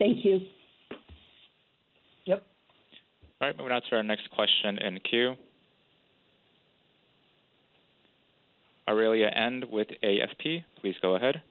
Thank you. Yep. All right, moving on to our next question in queue. Aurelia End with AFP, please go ahead.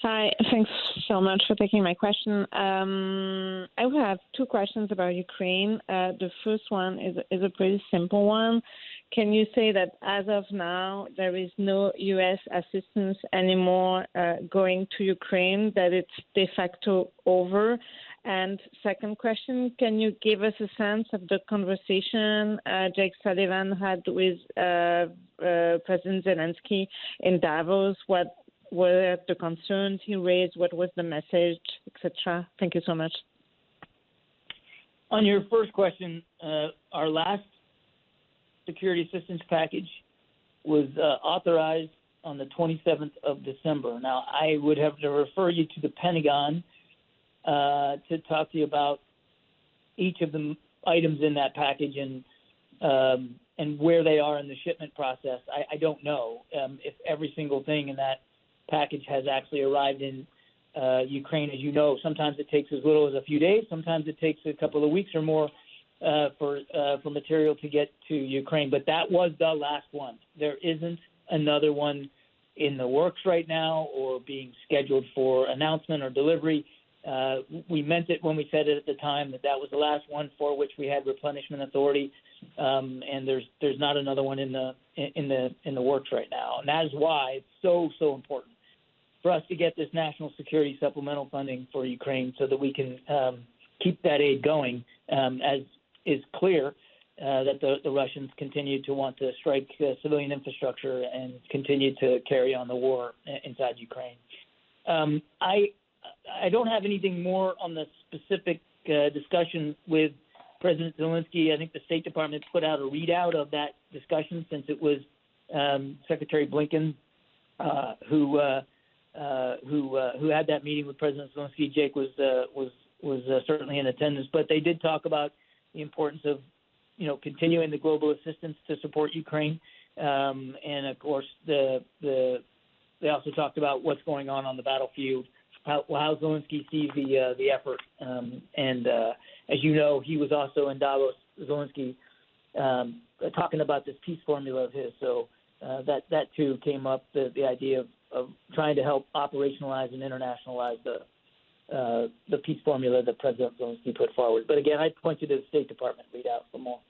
Hi, thanks so much for taking my question. I will have two questions about Ukraine. The first one is a pretty simple one. Can you say that as of now there is no U.S. assistance anymore going to Ukraine, that it's de facto over? And second question, can you give us a sense of the conversation Jake Sullivan had with President Zelensky in Davos? What were the concerns he raised? What was the message, etc.? Thank you so much. On your first question, our last security assistance package was authorized on the 27th of December. Now, I would have to refer you to the Pentagon to talk to you about each of the items in that package and where they are in the shipment process. I don't know if every single thing in that package has actually arrived in Ukraine. As you know, sometimes it takes as little as a few days. Sometimes it takes a couple of weeks or more for material to get to Ukraine. But that was the last one. There isn't another one in the works right now or being scheduled for announcement or delivery. We meant it when we said it at the time that was the last one for which we had replenishment authority, and there's not another one in the works right now. And that is why it's so important for us to get this national security supplemental funding for Ukraine so that we can keep that aid going, as is clear that the Russians continue to want to strike civilian infrastructure and continue to carry on the war inside Ukraine. I don't have anything more on the specific discussion with President Zelensky. I think the State Department put out a readout of that discussion, since it was Secretary Blinken who had that meeting with President Zelensky. Jake was certainly in attendance, but they did talk about the importance of continuing the global assistance to support Ukraine, and of course they also talked about what's going on the battlefield, how Zelensky sees the effort, and as you know, he was also in Davos, Zelensky, talking about this peace formula of his. So that too came up, the idea of trying to help operationalize and internationalize the peace formula that President Zelensky put forward. But again, I'd point you to the State Department readout for more.